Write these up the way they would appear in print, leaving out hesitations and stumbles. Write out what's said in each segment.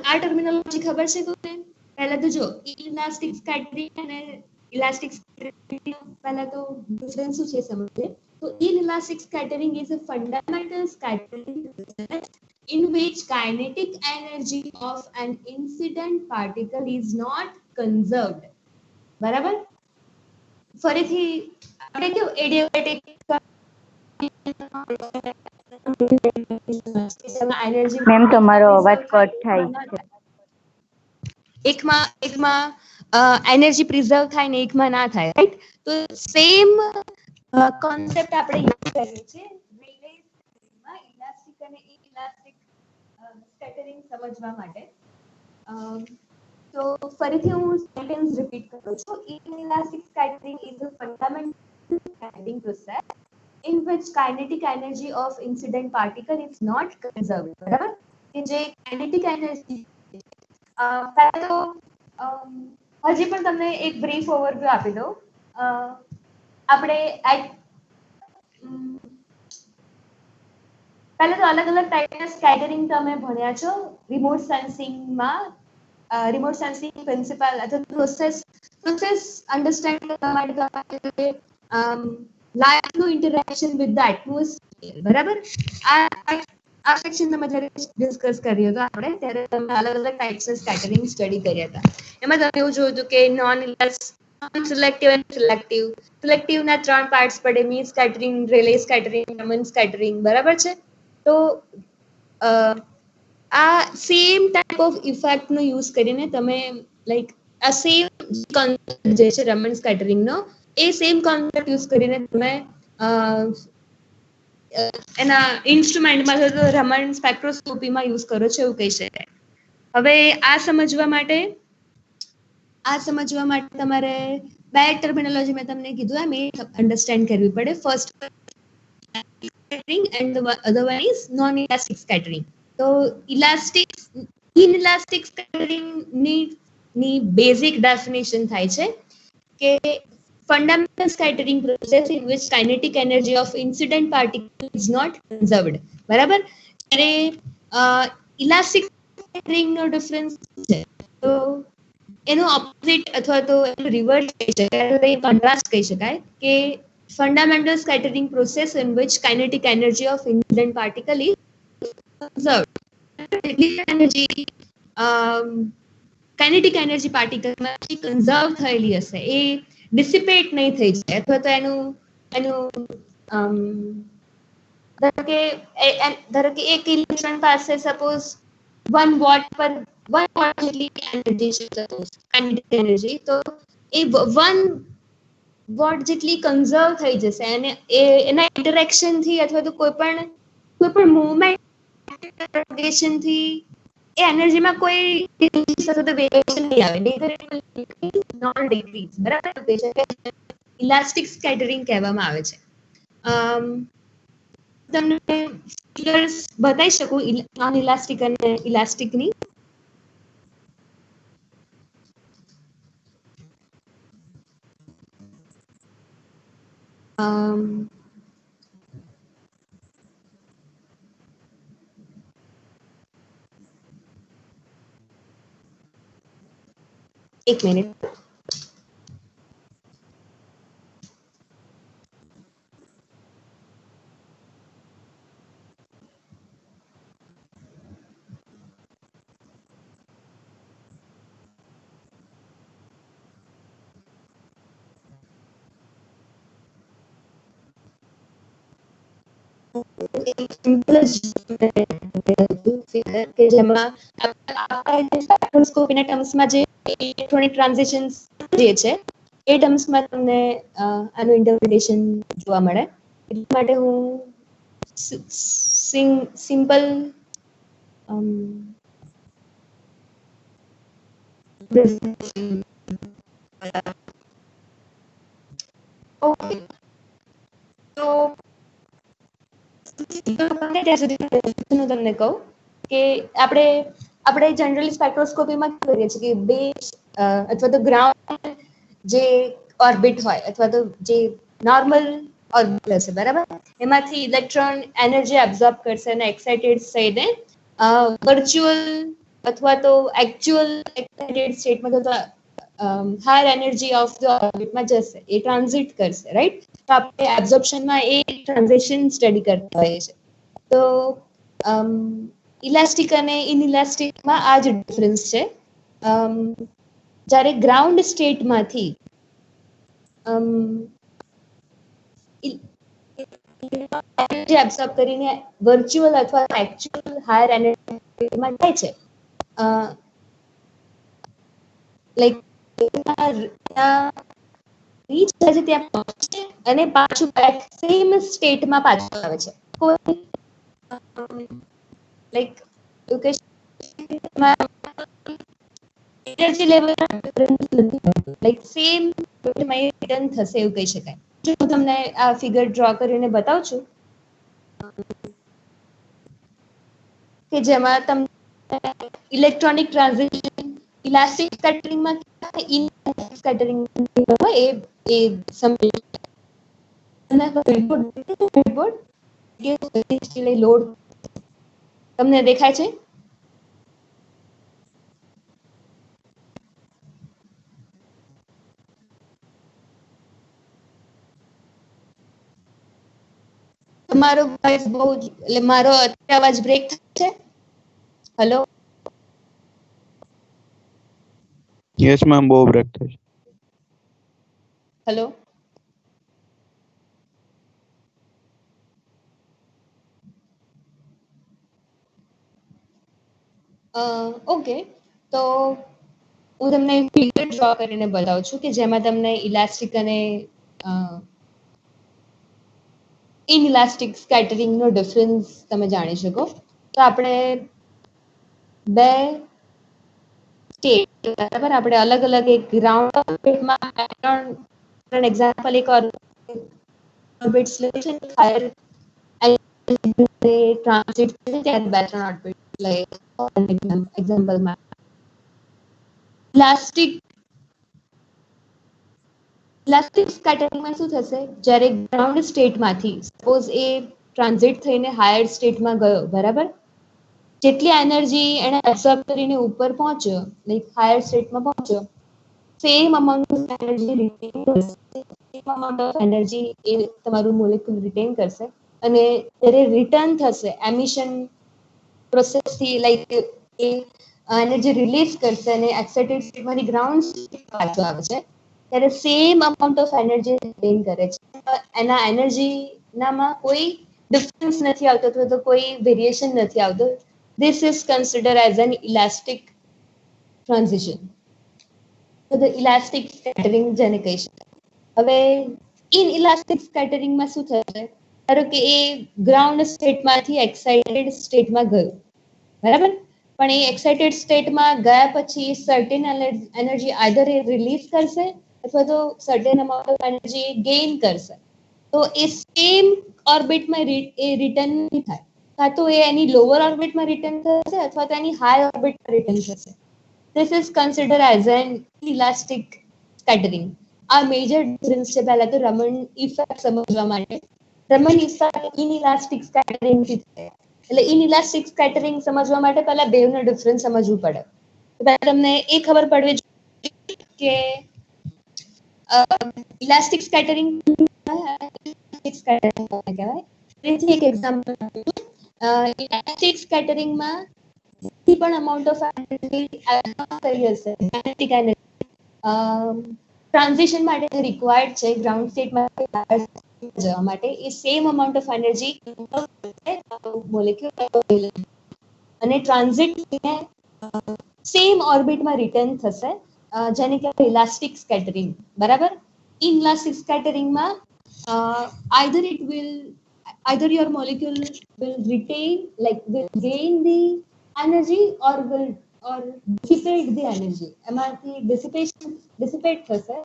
આ ટર્મિનોલોજી ખબર છે કોને? પહેલા તો જો ઇલાસ્ટિક સ્કેટરિંગ અને ઇલાસ્ટિક સ્કેટરિંગ પહેલા તો ડિફરન્સ શું છે સમજે. તો inelastic scattering is a fundamental scattering process in which kinetic energy of an incident particle is not conserved. બરાબર? ફરીથી આપણે કેવું એડિયાબેટિક એનર્જી મેમ તમારો અવાજ કટ થાય છે. એકમાં એનર્જી પ્રિઝર્વ થાય ને એકમાં ના થાય, રાઈટ? તો સેમ કોન્સેપ્ટ આપણે યુઝ કરીએ છીએ રિલેમાં ઇલાસ્ટિક અને ઇલાસ્ટિક સ્કેટરિંગ સમજવા માટે. તો ફરીથી હું સેન્ટેન્સ રિપીટ કરું છું. Inelastic scattering is a fundamental scattering process in which kinetic energy of incident particle is not conserved. બરાબર? કે જે kinetic energy પહેલા તો હજી પણ તમને એક બ્રીફ ઓવરવ્યુ આપી દઉં. આપણે પહેલા તો અલગ અલગ ટાઈપના સ્કેટરિંગ તમે ભણ્યા છો રિમોટ સેન્સિંગમાં. રિમોટ સેન્સિંગ પ્રિન્સિપલ અથવા પ્રોસેસ અન્ડરસ્ટેન્ડ કરવા માટે લાઇટનું ઇન્ટરેક્શન વિથ ધ એટમોસ્ફિયર. બરાબર? આ સેક્શન તમે જ્યારે ડિસ્કસ કર્યો હતો આપણે ત્યારે તમે અલગ અલગ ટાઈપ્સ ઓફ સ્કેટરિંગ સ્ટડી કર્યા હતા. એમાં તમે એવું જોયું હતું કે નોન સિલેક્ટિવ અને સિલેક્ટિવ. સિલેક્ટિવના 3 પાર્ટ્સ પડે: mean scattering, relay scattering, Raman scattering. બરાબર છે? તો આ સેમ ટાઈપ ઓફ ઇફેક્ટનો યુઝ કરીને તમે લાઈક આ સેમ કોન્સેપ્ટ જે છે રમન સ્કેટરિંગનો, એ સેમ કોન્સેપ્ટ યુઝ કરીને તમે એના ઇન્સ્ટ્રુમેન્ટમાં તો રમન સ્પેક્ટ્રોસ્કોપીમાં યુઝ કરો છો એવું કહી શકાય. હવે આ સમજવા માટે તમારે બે ટર્મિનોલોજી મેં તમને કીધું એમ એ અન્ડરસ્ટેન્ડ કરવી પડે. First scattering and the other one is non-elastic scattering. So inelastic scattering ની basic definition થાય છે કે fundamental scattering process in which kinetic energy of incident particle is not conserved. બરાબર? ત્યારે elastic scattering નો ડિફરન્સ છે. તો એનો ઓપોઝિટ અથવા તો એનો રિવર્સ કહી શકાય, કોન્ટ્રાસ્ટ કહી શકાય કે fundamental scattering process in which kinetic energy of incident particle is conserved. Kinetic energy particle માં કન્ઝર્વ થયેલી હશે, એ ડિસિપેટ નહીં થઈ જાય અથવા તો એનું ધારો કે એક ઇલેક્ટ્રોન પાસે સપોઝ 1 વોટ પર 1 વોટ જેટલી એનર્જી છે, સપોઝ કાઇનેટિક એનર્જી, તો એ 1 વોટ જેટલી કન્ઝર્વ થઈ જશે અને એના ઇન્ટરેક્શન થી અથવા તો કોઈ પણ મૂવમેન્ટ થી એ એનર્જીમાં કોઈ ડિક્રીઝ અથવા તો વેરિએશન નહીં આવે. Non decrease. બરાબર? ઇલાસ્ટિક સ્કેટરિંગ કહેવામાં આવે છે. તમને ફિગર્સ બતાવી શકું નોન ઇલાસ્ટિક અને ઇલાસ્ટિકની. એક મિનિટ. કે જેમાં સ્પેક્ટ્રોસ્કોપીના ટર્મ્સમાં જે ઇલેક્ટ્રોનિક ટ્રાન્ઝિશન્સ જે છે એ ટર્મ્સમાં તમને આનું ઇન્ટરપ્રિટેશન જોવા મળે. એટલા માટે હું સિમ્પલ ઓકે, તો ત્યાં સુધી હું તમને કહું કે આપણે જનરલી સ્પેક્ટ્રોસ્કોપીમાં શું કરીએ છીએ કે બે અથવા તો ગ્રાઉન્ડ જે ઓર્બિટ હોય અથવા તો જે નોર્મલ ઓર્બિટ હશે, બરાબર, એમાંથી ઇલેક્ટ્રોન એનર્જી એબ્ઝોર્બ કરશે અને એક્સાઇટેડ થઈને વર્ચ્યુઅલ અથવા તો એકચ્યુઅલ એક્સાઇટેડ સ્ટેટમાં તો હાયર એનર્જી ઓફ ધ ઓર્બિટમાં જશે, એ ટ્રાન્ઝિટ કરશે, રાઈટ? તો આપણે એબ્ઝોર્પ્શનમાં એ ટ્રાન્ઝિશન સ્ટડી કરતા હોઈએ છીએ. તો ઇલાસ્ટિક અને ઇનઇલાસ્ટિકમાં આ જ ડિફરન્સ છે. જ્યારે ગ્રાઉન્ડ સ્ટેટમાંથી એનર્જી એબ્સોર્બ કરીને વર્ચ્યુઅલ અથવા એકચ્યુઅલ હાયર એનર્જીમાં જાય છે, લાઈક રીચ થાય છે, ત્યાં પહોંચે અને પાછું બેક સેમ સ્ટેટમાં પાછું આવે છે. કોઈ લાઈક એવું કહી energy level like same return થશે એવું કહી શકાય. જો હું તમને આ ફિગર ડ્રો કરીને બતાવું છું કે જેમાં તમને ઇલેક્ટ્રોનિક ટ્રાન્ઝિશન ઇલાસ્ટિક સ્કેટરિંગમાં ઇનઇલાસ્ટિક સ્કેટરિંગ એ સમજ લોડ તમને દેખાય છે? તમારો વોઇસ બહુ એટલે મારો અવાજ બ્રેક થાય છે. હેલો, યસ મેમ, બહુ બ્રેક થાય છે. Hello, okay. તો હું તમને ફિગર ડ્રો કરીને બતાવું છું કે જેમાં તમને ઇલાસ્ટિક અને ઇનઇલાસ્ટિક સ્કેટરિંગ નો ડિફરન્સ તમે જાણી શકો. તો આપણે બે સ્ટેટ બરાબર, આપણે અલગ અલગ એક ગ્રાઉન્ડ ઓર્બિટમાં ત્રણ એક્ઝામ્પલ એક ઓર્બિટ્સ લઈશું, હાયર ટ્રાન્ઝિટ ત્યાર બે ત્રણ ઓર્બિટ લઈએ એક્ઝામ્પલમાં. ઇલાસ્ટિક સ્કેટરિંગમાં શું થશે, જ્યારે ગ્રાઉન્ડ સ્ટેટમાંથી સપોઝ એ ટ્રાન્ઝિટ થઈને હાયર સ્ટેટમાં ગયો, બરાબર? જેટલી એનર્જી એને એબ્સોર્બ કરીને ઉપર પહોંચ્યો, લાઈક હાયર સ્ટેટમાં પહોંચ્યો, સેમ અમાઉન્ટ ઓફ એનર્જી એ તમારું મોલેક્યુલ રિટેન કરશે અને જ્યારે રિટર્ન થશે એમિશન પ્રોસેસથી, લાઈક એ એનર્જી રિલીઝ કરશે અને એક્સાઇટેડ સ્ટેટમાંથી ગ્રાઉન્ડ સ્ટેટ પાછો આવે છે, ત્યારે same amount of energy retain કરે છે. એના એનર્જીનામાં કોઈ ડિફરન્સ નથી આવતો અથવા તો કોઈ વેરિએશન નથી આવતો. This is considered as an elastic transition. તો ઇલાસ્ટિક સ્કેટરિંગ જેને કહી શકાય. હવે ઇનઇલાસ્ટિક સ્કેટરિંગમાં શું થશે, ધારો કે એ ગ્રાઉન્ડ સ્ટેટમાંથી એક્સાઇટેડ સ્ટેટમાં ગયો, બરાબર? પણ એ એક્સાઇટેડ સ્ટેટમાં ગયા પછી સર્ટેન એનર્જી આઈધર એ રિલીઝ કરશે અથવા તો certain amount of energy gain કરશે. તો એ સેમ ઓર્બિટમાં એ રિટર્ન નહીં થાય, કાં તો એ એની લોઅર ઓર્બિટમાં રિટર્ન થશે અથવા તો એની હાઈ ઓર્બિટમાં રિટર્ન થશે. This is considered as an elastic scattering. આ મેજર ડિફરન્સ છે. પહેલા તો રમન ઇફેક્ટ સમજવા માટે, રમન ઇફેક્ટ ઇનઇલાસ્ટિક સ્કેટરિંગ થી થાય. એટલે ઇનઇલાસ્ટિક સ્કેટરિંગ સમજવા માટે પહેલા બેવનો ડિફરન્સ સમજવું પડે. તો પહેલા તમને એ ખબર પડવી જોઈએ કે ઇલાસ્ટિક સ્કેટરિંગ કહેવાય. તેથી એક એક્ઝામ્પલ ઇલાસ્ટિક સ્કેટરિંગમાં પણ અમાઉન્ટ ઓફ એનર્જી કરી હશે, કાઇનેટિક એનર્જી ટ્રાન્ઝિશન માટે રિક્વાયર્ડ છે ગ્રાઉન્ડ સ્ટેટમાં જવા માટે, એ same amount of energy molecule અને ટ્રાન્ઝિટ સેમ ઓર્બિટમાં રિટર્ન થશે, જેને કહેવાય ઇલાસ્ટિક સ્કેટરિંગ, બરાબર? ઇનઇલાસ્ટિક સ્કેટરિંગમાં either your molecule will retain, like will gain the energy or dissipate the energy. એમાંથી dissipate થશે,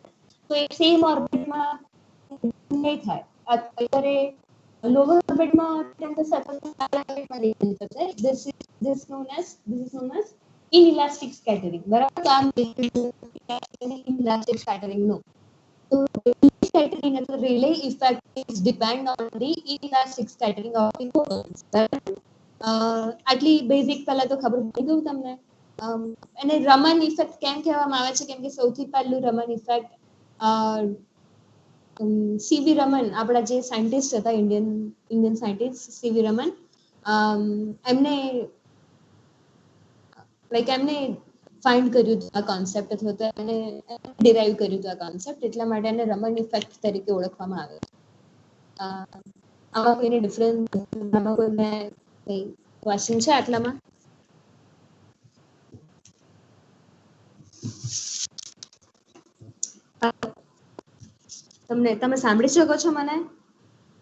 તો એ સેમ ઓર્બિટમાં નહીં થાય. અત્યારે લોઅર ઓર્બિટમાં થશે અથવા ઓર્બિટમાં રિટર્ન થશે. This is known as inelastic scattering, બરાબર? તો આમ inelastic scattering નો તો scattering and the Rayleigh effect is depend on the inelastic scattering of photons. આટલી બેઝિક પહેલા તો ખબર પડી ગયું તમને? એને રમન ઇફેક્ટ કેમ કહેવામાં આવે છે? કેમ કે સૌથી પહેલું રમન ઇફેક્ટ સીવી રમન, આપણા જે સાયન્ટિસ્ટ હતા, ઇન્ડિયન સાયન્ટિસ્ટ સીવી રમન, એમને એમને ફાઇન્ડ કર્યું હતું આ કોન્સેપ્ટ, અથવા તો એને ડિરાઈવ કર્યું હતું આ કોન્સેપ્ટ, એટલા માટે એને રમન ઇફેક્ટ તરીકે ઓળખવામાં આવે. આમાં કોઈને ડિફરન્સ, આમાં કોઈને કઈ ક્વેશ્ચન છે આટલામાં? તમે સાંભળી શકો છો મને?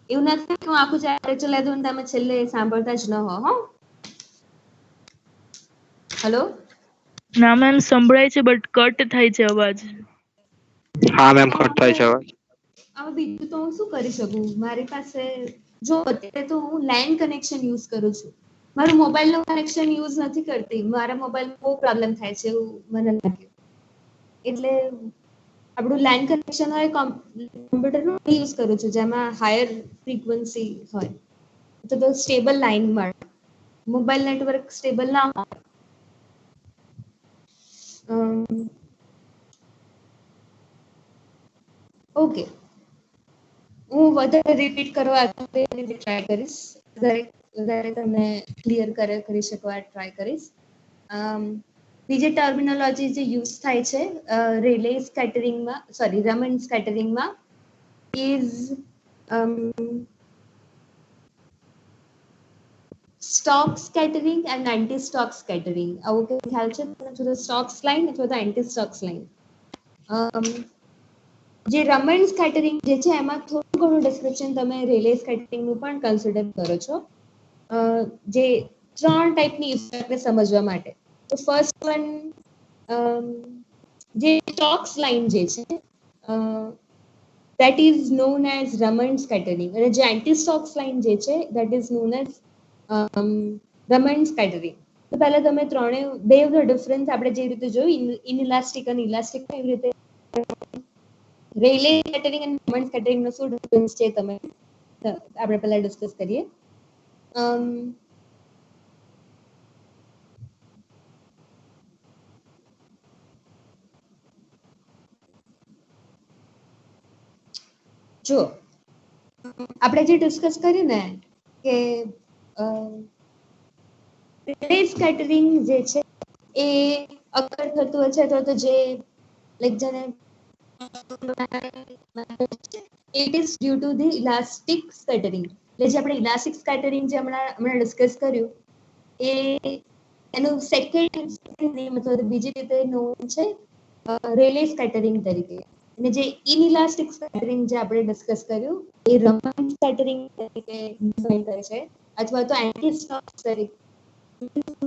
એવું નથી કે હું આખું ચેપ્ટર ચલાવી દઉં તમે છેલ્લે સાંભળતા જ ન હો. હો, હેલો? ના મેમ, સંભળાય છે બટ કટ થાય છે અવાજ. હા મેમ, કટ થાય છે અવાજ. હવે બીજું તો હું શું કરી શકું? મારી પાસે જો અત્યારે તો હું લેન્ડ કનેક્શન યુઝ કરું છું, મારું મોબાઈલ નું કનેક્શન યુઝ નથી કરતી. મારા મોબાઈલ બહુ પ્રોબ્લેમ થાય છે એવું મને લાગે, એટલે આપણું લેન્ડ કનેક્શન હોય કોમ્પ્યુટર નું યુઝ કરું છું, જેમાં હાયર ફ્રીક્વન્સી હોય તો સ્ટેબલ લાઈન મળે. મોબાઈલ નેટવર્ક સ્ટેબલ ના હોય. ઓકે, હું વધારે રિપીટ કરવા ટ્રાય કરીશ, વધારે તમને ક્લિયર કરી શકવા ટ્રાય કરીશ. બીજી ટર્મિનોલોજી જે યુઝ થાય છે રિલે સ્કેટરિંગમાં, સોરી રમન સ્કેટરિંગમાં, is Stokes scattering and anti Stokes scattering. આવું કઈ ખ્યાલ છે તમને? સ્ટોક્સ લાઈન અથવા તો એન્ટી સ્ટોક્સ લાઈન. જે રમન સ્કેટરિંગ જે છે એમાં થોડું ઘણું ડિસ્ક્રિપ્શન તમે રિલે સ્કેટરિંગ નું પણ કન્સિડર કરો છો. જે 3 ટાઈપની ઇફેક્ટને સમજવા માટે. તો ફર્સ્ટ વન, જે સ્ટોક્સ લાઈન જે છે that is known as Raman scattering, અને જે એન્ટી સ્ટોક્સ લાઈન જે છે that is known as Raman scattering. તો પહેલા તમે બે ડિફરન્સ આપણે જે રીતે જોયું ઇનઇલાસ્ટિક અને ઇલાસ્ટિક, એવી રીતે રેલે સ્કેટરિંગ અને રમન સ્કેટરિંગ નો શું ડિફરન્સ છે તમે આપણે પહેલા ડિસ્કસ કરીએ. જો આપણે જે ડિસ્કસ કર્યું ને કે રિલે સ્કેટરિંગ જે છે એ અગર થતું હોય છે, અથવા તો જે જેને it is due to the elastic scattering. એટલે જે આપણે ઇલાસ્ટિક સ્કેટરિંગ જે હમણાં ડિસ્કસ કર્યું, એ એનું સેકન્ડ નેમ અથવા બીજી રીતે નોન છે રેલે સ્કેટરિંગ તરીકે. અને જે ઇનઇલાસ્ટિક સ્કેટરિંગ જે આપણે ડિસ્કસ કર્યું, એ રમન સ્કેટરિંગ તરીકે ડિફાઇન કરે છે, અથવા તો એન્ટી સ્ટોક તરીકે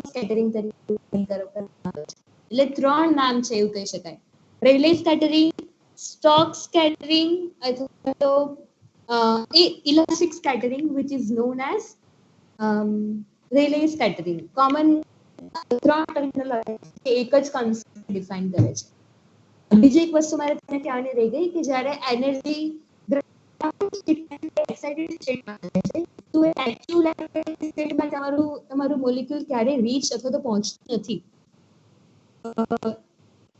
સ્કેટરિંગ તરીકે કરવામાં આવે છે. એટલે 3 નામ છે એવું કહી શકાય: રેલે સ્કેટરિંગ, સ્ટોક સ્કેટરિંગ, અથવા તો elastic scattering, which is known as relay scattering. Common 3 terminology એક જ કોન્સેપ્ટ ડિફાઇન કરે છે. બીજી એક વસ્તુ મારે તમને કહેવાની રહી ગઈ કે જ્યારે એનર્જી એક્સાઇટેડ સ્ટેટમાં જાય છે, તો એ એક્ટિવ સ્ટેટમાં તમારું મોલેક્યુલ ક્યારે રીચ અથવા તો પહોંચતું નથી.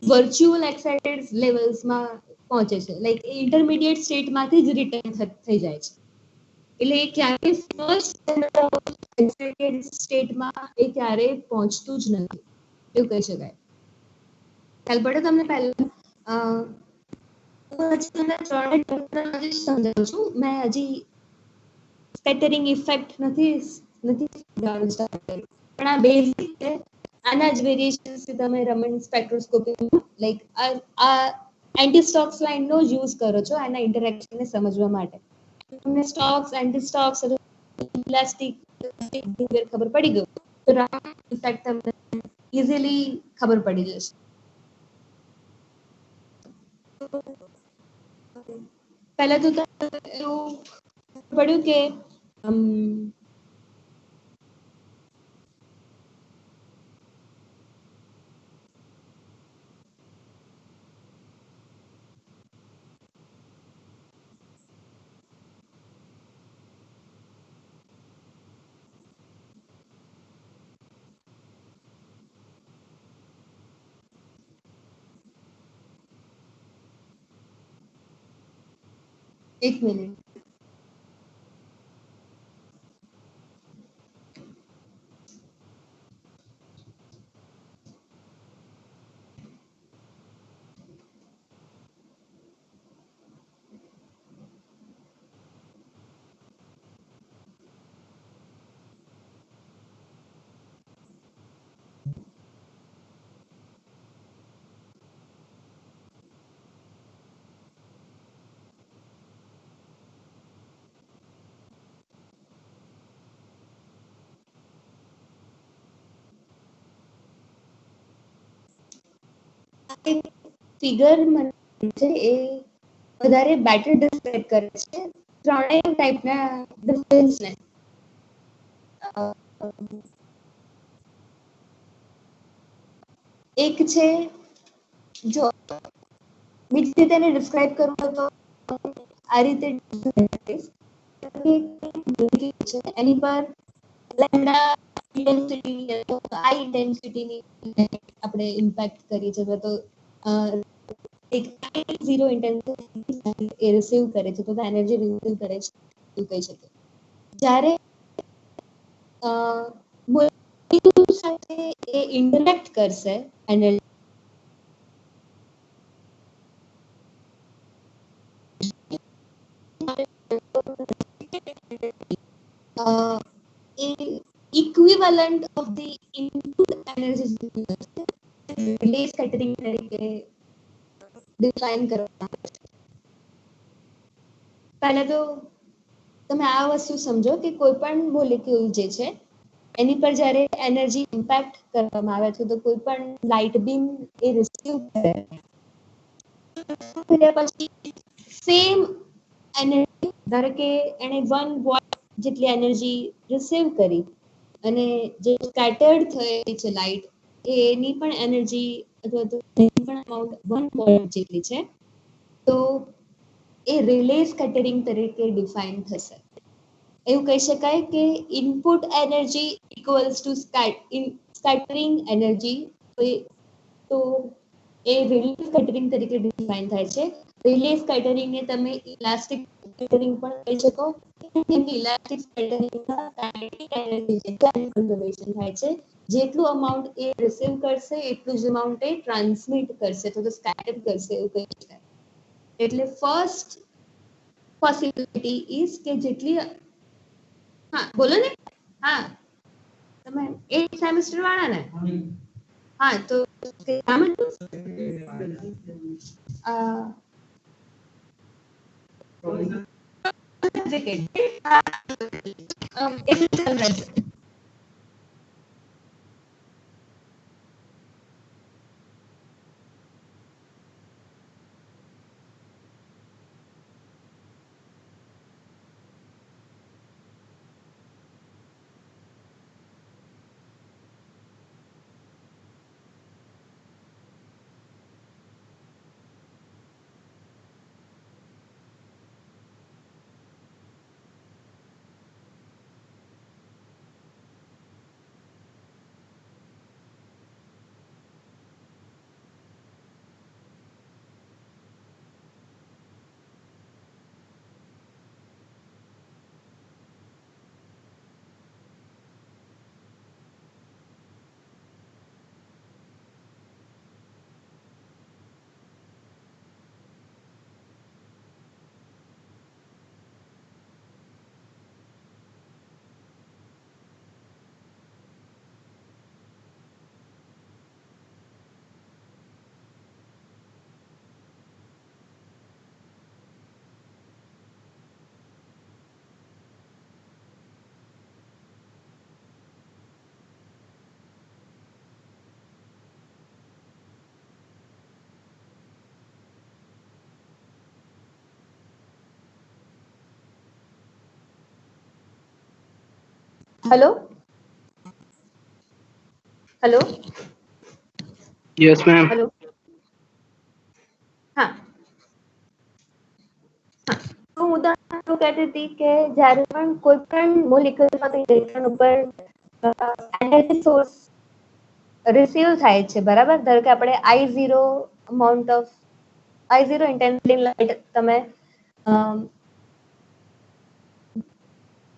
વર્ચ્યુઅલ એક્સાઇટેડ લેવલ્સમાં પહોંચે છે, લાઈક ઇન્ટરમીડિયેટ સ્ટેટમાંથી જ રિટર્ન થઈ જાય છે. એટલે એ ક્યારેય ફર્સ્ટ એક્સાઇટેડ સ્ટેટમાં એ ક્યારેય પહોંચતું જ નથી એવું કહી શકાય. ખ્યાલ પડે તમને? પહેલા હું હજી તમને 3 ટર્મિનોલોજી સમજાવું છું. મેં હજી સ્કેટરિંગ ઇફેક્ટ નથી સમજાવવાનું સ્ટાર્ટ કર્યું, પણ આ બેઝિક છે. આના જ વેરિએશન્સ તમે રમન સ્પેક્ટ્રોસ્કોપી લાઈક આ એન્ટી સ્ટોક્સ લાઈન નો જ યુઝ કરો છો આના ઇન્ટરેક્શનને સમજવા માટે. તમને સ્ટોક્સ, એન્ટી સ્ટોક્સ, ઇલાસ્ટિક ખબર પડી ગયું તો રમન ઇફેક્ટ તમને ઇઝીલી ખબર પડી જશે. પહેલા તો એવું પડ્યું કે એક મિનિટ. ફિગર મને છે એ વધારે બેટર ડિસ્ક્રાઇબ કરે છે ત્રણેય ટાઈપના ડિફરન્સને. એક છે જો બીજી રીતે એને ડિસ્ક્રાઇબ કરું તો આ રીતે એની પર લેમ્ડા ઇન્ટેન્સિટી આઈ ઇન્ટેન્સિટીની આપણે ઇમ્પેક્ટ કરી છે તો એક ઝીરો ઇન્ટેન્સિટી એ રિસીવ કરે છે તો એનર્જી રિસીવ કરે છે એવું કહી શકે. જ્યારે મોલેક્યુલ સાથે એ ઇન્ટરેક્ટ કરશે energy equivalent of the input energy relay scattering તરીકે ડિફાઇન કરવામાં આવે છે. પહેલા તો તમે આ વસ્તુ સમજો કે કોઈ પણ મોલેક્યુલ જે છે એની પર જ્યારે એનર્જી ઇમ્પેક્ટ કરવામાં આવે છે તો કોઈ પણ લાઇટ બીમ એ રિસીવ કરે પછી સેમ એનર્જી ધારો કે એને 1 વોટ જેટલી એનર્જી રિસીવ કરી અને જે સ્કેટર્ડ થઈ છે લાઇટ એની પણ એનર્જી અથવા તો એની પણ અમાઉન્ટ 1 વોટ જેટલી છે તો એ રિલે સ્કેટરિંગ તરીકે ડિફાઇન થશે. એવું કહી શકાય કે input energy equals to scattering energy તો એ રિલે સ્કેટરિંગ તરીકે ડિફાઇન થાય છે. રિલે સ્કેટરિંગ ને તમે ઇલાસ્ટિક સ્કેટરિંગ પણ કહી શકો. ઇલાસ્ટિક સ્કેટરિંગમાં કાઇનેટિક એનર્જી જેટલી કન્ઝર્વેશન થાય છે જેટલું અમાઉન્ટ એ રિસીવ કરશે એટલું જ અમાઉન્ટ એ ટ્રાન્સમિટ કરશે તો સ્કેટર કરશે એવું કહી શકાય. એટલે ફર્સ્ટ પોસિબિલિટી ઇઝ કે જેટલી હા બોલો ને હા તમે 8 સેમેસ્ટર વાળા ને હા તો આમ hello hello yes ma'am. Hello હા હું ઉદાહરણ કહેતી હતી કે જ્યારે પણ કોઈ પણ મોલેક્યુલમાંથી ઇલેક્ટ્રોન ઉપર એનર્જી સોર્સ રિસીવ થાય છે બરાબર ધારો કે આપણે I0 amount of I0 intensity light તમે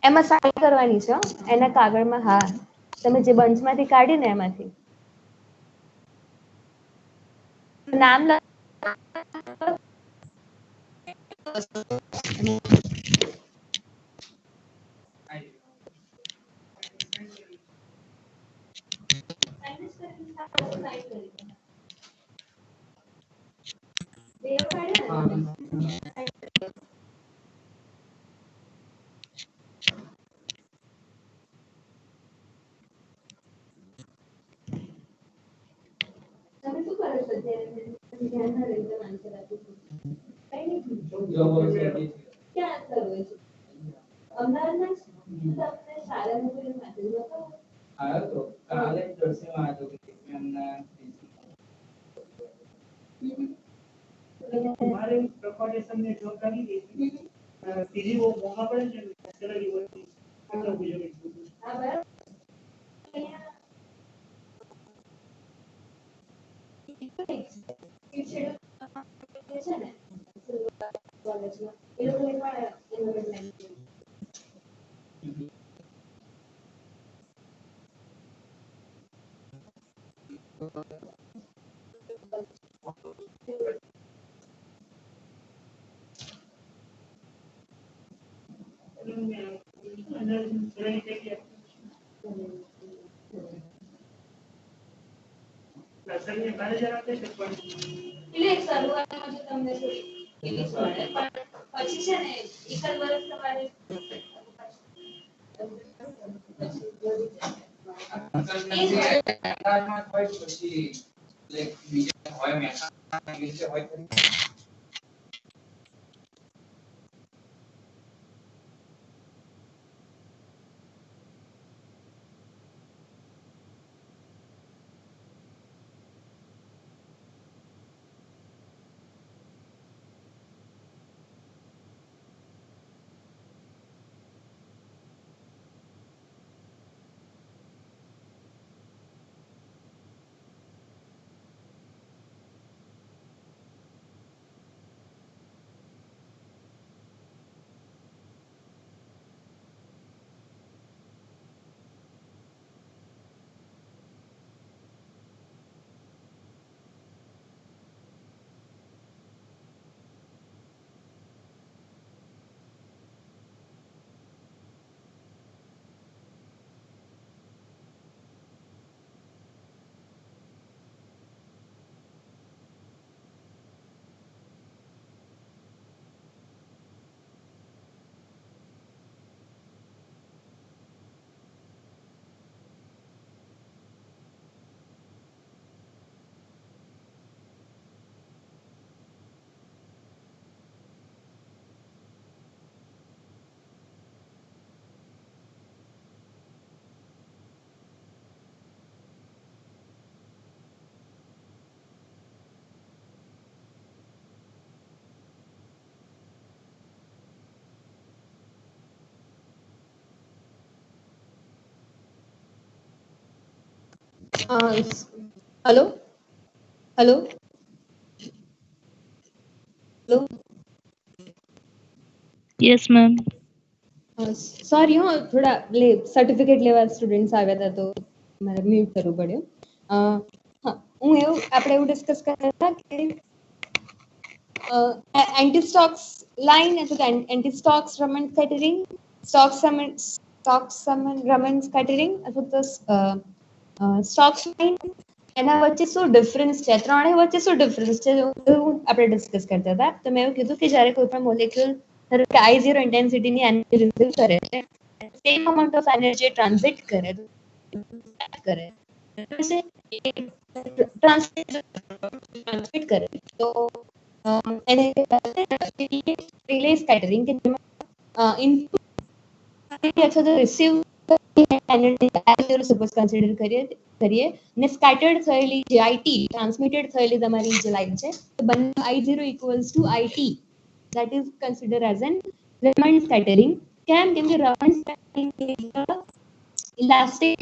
એમાં સાઇન કરવાની છે હો, એના કાગળમાં. હા, તમે જે બંચમાંથી કાઢીને એમાંથી નામ તમે શું કરો છો અત્યારે? ધ્યાનમાં રહીને આન્સર આપું છું. કઈ નહીં. ક્યાં કરવો છે? અમદાવાદમાં જ? તમને સારા નંબરે માધ્યમ હતો? આવ્યો તો કાલે દર્શનમાં આવ્યો કે એમના તમારે પ્રોપોર્ટેશન ને જો કરી દીધી ત્રીજી વો મોમાં પડે છે ચલાવી હોય આગળ બીજો હા બરાબર છે ને કોલેજમાં એ લોકો પણ શરૂઆતમાં જો તમને ઇંગ્લિશ મળે પણ પછી છે ને એકાદ વર્ષ તમારે hello hello hello yes ma'am. Sorry હો થોડા સર્ટિફિકેટ લેવા સ્ટુડન્ટ્સ આવ્યા હતા તો મારે મ્યુટ કરવું પડ્યું. હા, હું એવું આપણે એવું ડિસ્કસ કરતા હતા કે એન્ટી સ્ટોક્સ લાઇન અથવા anti Stokes Raman scattering Stokes Raman scattering અથવા તો સ્ટોક્સ લાઇન એના વચ્ચે શું ડિફરન્સ છે, ત્રણેય વચ્ચે શું ડિફરન્સ છે એવું આપણે ડિસ્કસ કરતા હતા. તો મેં એવું કીધું કે જ્યારે કોઈ પણ મોલેક્યુલ ધારો કે I0 ઇન્ટેન્સિટીની એનર્જી રિસીવ કરે છે same amount of energy transit કરે ટ્રાન્સમિટ કરે તો એને રિલે સ્કેટરિંગ કે જેમાં ઇનપુટ અથવા તો receive energy I0 suppose consider કરીએ ને સ્કેટર્ડ થયેલી જે IT ટ્રાન્સમિટેડ થયેલી તમારી જે લાઇટ છે તો બંને I0 equals to IT that is considered as an Raman scattering. કેમ કે Raman scattering ઇલાસ્ટિક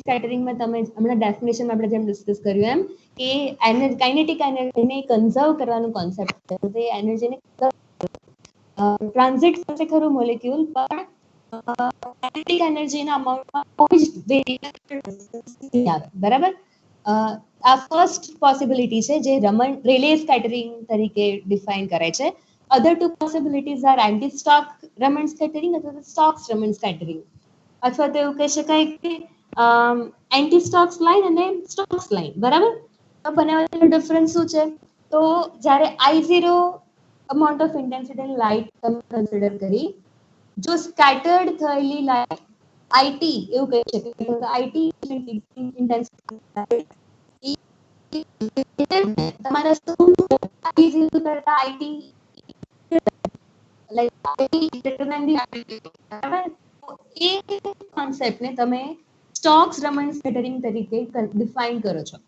સ્કેટરિંગમાં તમે હમણાં ડેફિનેશનમાં આપણે જેમ ડિસ્કસ કર્યું એમ કે કાઇનેટિક એનર્જીને કન્ઝર્વ કરવાનો કોન્સેપ્ટ છે. તે એનર્જીને ટ્રાન્ઝિટ થશે ખરું મોલેક્યુલ પણ કાઇનેટિક એનર્જીના અમાઉન્ટમાં કોઈ જ વેરિએશન આવે, બરાબર. આ ફર્સ્ટ પોસિબિલિટી છે જે રેલે સ્કેટરિંગ તરીકે ડિફાઇન કરે છે. Other two possibilities are anti Stokes Raman scattering અથવા સ્ટોક્સ રમણ સ્કેટરિંગ, અથવા તો એવું કહી શકાય કે એન્ટી સ્ટોક્સ લાઇન અને સ્ટોક્સ લાઇન, બરાબર. તો બંને વચ્ચેનો ડિફરન્સ શું છે? તો જ્યારે I0 amount of intensity light તમે કન્સિડર કરી, જો સ્કેટર્ડ થયેલી લાઇટ IT એવું કહી શકાય તો IT ઇન્ટેન્સિટી તમારા I0 કરતા IT like IT greater than the બરાબર. એ કોન્સેપ્ટને તમે સ્ટોક્સ રમણ સ્કેટરિંગ તરીકે ડિફાઇન કરો છો.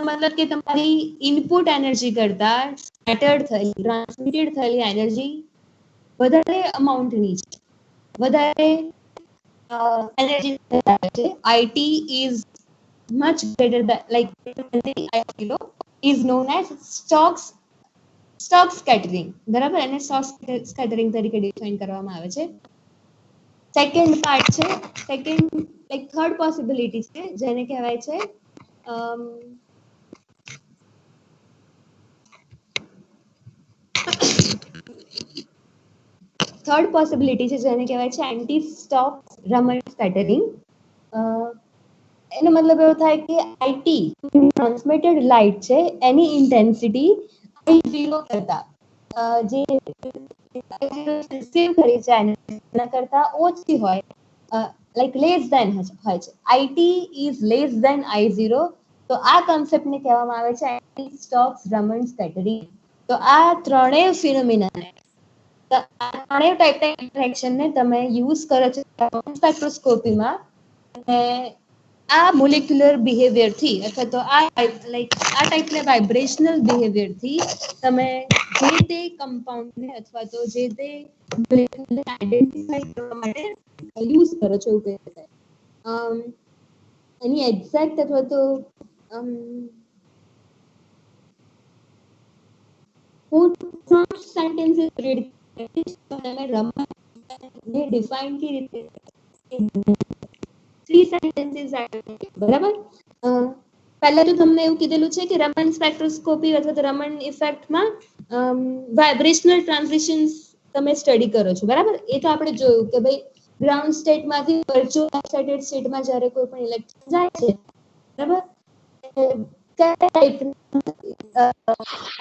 મતલબ કે તમારી ઇનપુટ એનર્જી કરતા સ્કેટર્ડ થયેલી ટ્રાન્સમિટેડ થયેલી એનર્જી વધારે અમાઉન્ટની છે, વધારે એનર્જી છે. IT is much greater than like I0 is known as stock scattering, બરાબર. એને સ્ટોક સ્કેટરિંગ તરીકે ડિફાઇન કરવામાં આવે છે. સેકન્ડ પાર્ટ છે, સેકન્ડ લાઈક થર્ડ પોસિબિલિટી છે જેને કહેવાય છે થર્ડ પોસિબિલિટી છે જેને કહેવાય છે એન્ટી સ્ટોક રમણ સ્કેટરિંગ. એનો મતલબ એવો થાય કે IT ટ્રાન્સમિટેડ લાઇટ છે એની ઇન્ટેન્સિટી I0 કરતા જે રિસીવ કરી છે એના કરતા ઓછી હોય, લાઈક લેસ ધેન હોય છે. IT is less than I0, તો આ કોન્સેપ્ટને કહેવામાં આવે છે એન્ટી સ્ટોક્સ રમણ સ્કેટરિંગ. તો આ ત્રણેય ફિનોમિના, ત્રણેય ટાઈપના ઇન્ટરેક્શનને તમે યુઝ કરો છો સ્પેક્ટ્રોસ્કોપીમાં, અને આ મોલેક્યુલર બિહેવિયરથી અથવા તો આ ટાઈપના વાઇબ્રેશનલ બિહેવિયરથી તમે જે તે કમ્પાઉન્ડને અથવા તો જે તે મોલેક્યુલને આઈડેન્ટિફાઈ કરવા માટે યુઝ કરો છો એવું કહી શકાય. એની એક્ઝેક્ટ અથવા તો હું સેન્ટેન્સીસ રીડ કરીશ તો તમે રમણને ડિફાઇન કે રીતે 3 સેન્ટેન્સીસ બરાબર. પહેલા તો તમને એવું કીધેલું છે કે રમણ સ્પેક્ટ્રોસ્કોપી અથવા તો રમણ ઇફેક્ટમાં વાઇબ્રેશનલ ટ્રાન્ઝિશન્સ તમે સ્ટડી કરો છો, બરાબર. એ તો આપણે જોયું કે ભાઈ ગ્રાઉન્ડ સ્ટેટમાંથી વર્ચ્યુઅલ એક્સાઇટેડ સ્ટેટમાં જ્યારે કોઈ પણ ઇલેક્ટ્રોન જાય છે, બરાબર, કયા ટાઈપના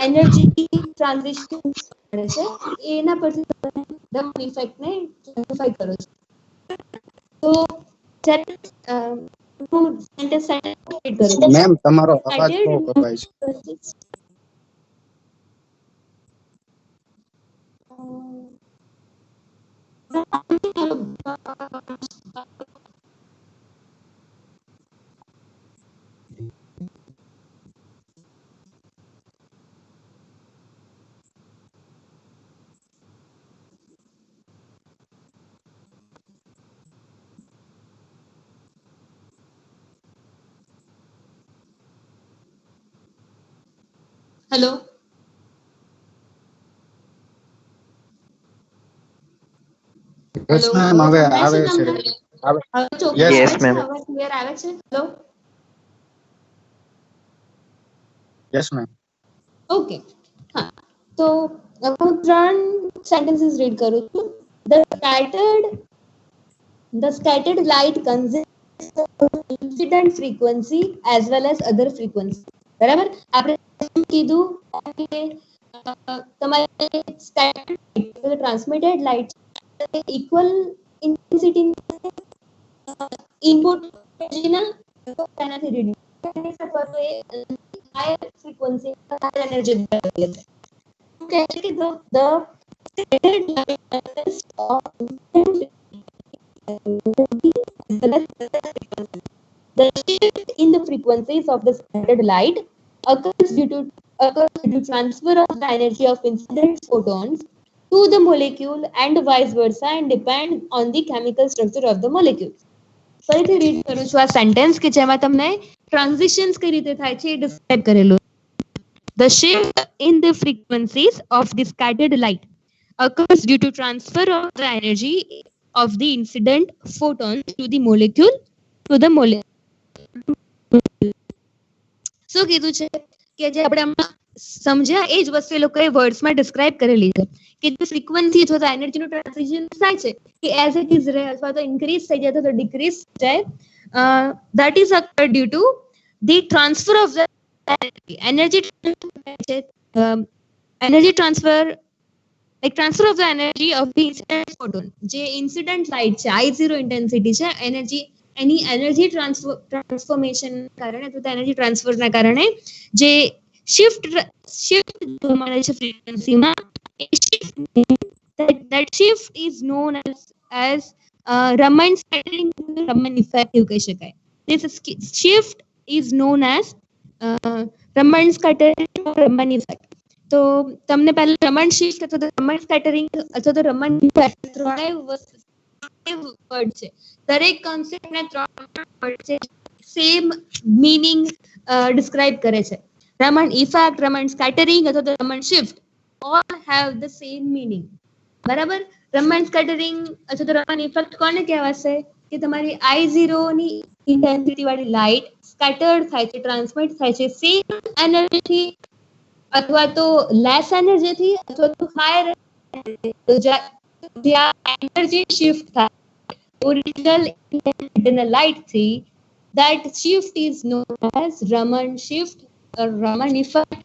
એનર્જી ટ્રાન્ઝિશન કરે છે એના પરથી તમે રમણ ઇફેક્ટને ક્લાસિફાઈ કરો છો. તો જ્યારે હું સેન્ટેન્સ રીડ કરું છું, મેમ તમારો અવાજ બહુ કપાય છે. હેલો, યસ મેમ હવે આવે છે. યસ મેમ, ક્લિયર આવે છે. Hello, yes ma'am. ઓકે. હા, તો હું 3 સેન્ટેન્સીસ રીડ કરું છું. The scattered light consists of incident frequency as well as other frequency, બરાબર. આપણે કીધું કે તમારે scattered transmitted light equal intensity input એનર્જીના તેનાથી રીડિંગ અથવા તો એ higher frequency higher energy ધરાવે છે. કહે છે કે the scattered light consists of the shift in the frequencies of the scattered light occurs due to transfer of the energy of incident photons to the molecule and vice versa and depend on the chemical structure of the molecule. ફરીથી read કરું છું આ sentence કે જેમાં તમને ટ્રાન્ઝિશન્સ કઈ રીતે થાય છે એ ડિસ્ક્રાઇબ કરેલું. The shift in the frequencies of the scattered light occurs due to transfer of the energy of the incident photons to the molecule. શું કીધું છે કે જે આપણે આમાં સમજ્યા એ જ વસ્તુ એ લોકોએ વર્ડ્સમાં ડિસ્ક્રાઇબ કરેલી છે કે જે ફ્રીક્વન્સી અથવા તો એનર્જીનું ટ્રાન્ઝિશન થાય છે કે એઝ ઇટ ઇઝ રહે અથવા તો ઇન્ક્રીઝ થઈ જાય અથવા તો ડિક્રીઝ જાય that is occurred due to the transfer of the energy energy transfer like transfer of the energy of the incident photon જે incident light છે I0 intensity છે એની એનર્જી ટ્રાન્સફોર્મેશન કારણે અથવા એનર્જી ટ્રાન્સફર ના કારણે જે શિફ્ટ જોવા મળે છે ફ્રીક્વન્સીમાં that shift is known as Raman scattering Raman effect એવું કહી શકાય. This shift is known as Raman scattering Raman effect. તો તમને પહેલા રમણ શિફ્ટ અથવા તો રમણ સ્કેટરિંગ અથવા તો રમણ ઇફેક્ટ ત્રણેય વર્ડ છે. દરેક કોન્સેપ્ટ ને ત્રણ વર્ડ છે સેમ મીનિંગ ડિસ્ક્રાઇબ કરે છે. રમણ ઇફેક્ટ, રમણ સ્કેટરિંગ અથવા તો રમણ shift all have the same meaning. બરાબર. રમણ સ્કેટરિંગ અથવા તો રમણ ઇફેક્ટ કોને કહેવાશે કે તમારી I0 ની ઇન્ટેન્સિટી વાળી લાઇટ સ્કેટર્ડ થાય છે, ટ્રાન્સમિટ થાય છે સેમ એનર્જી અથવા તો લેસ એનર્જીથી અથવા તો હાયર એનર્જી શિફ્ટ થાય ઓરિજિનલ ઇન્ટેન્સિટી લાઇટથી that shift is known as Raman shift or Raman effect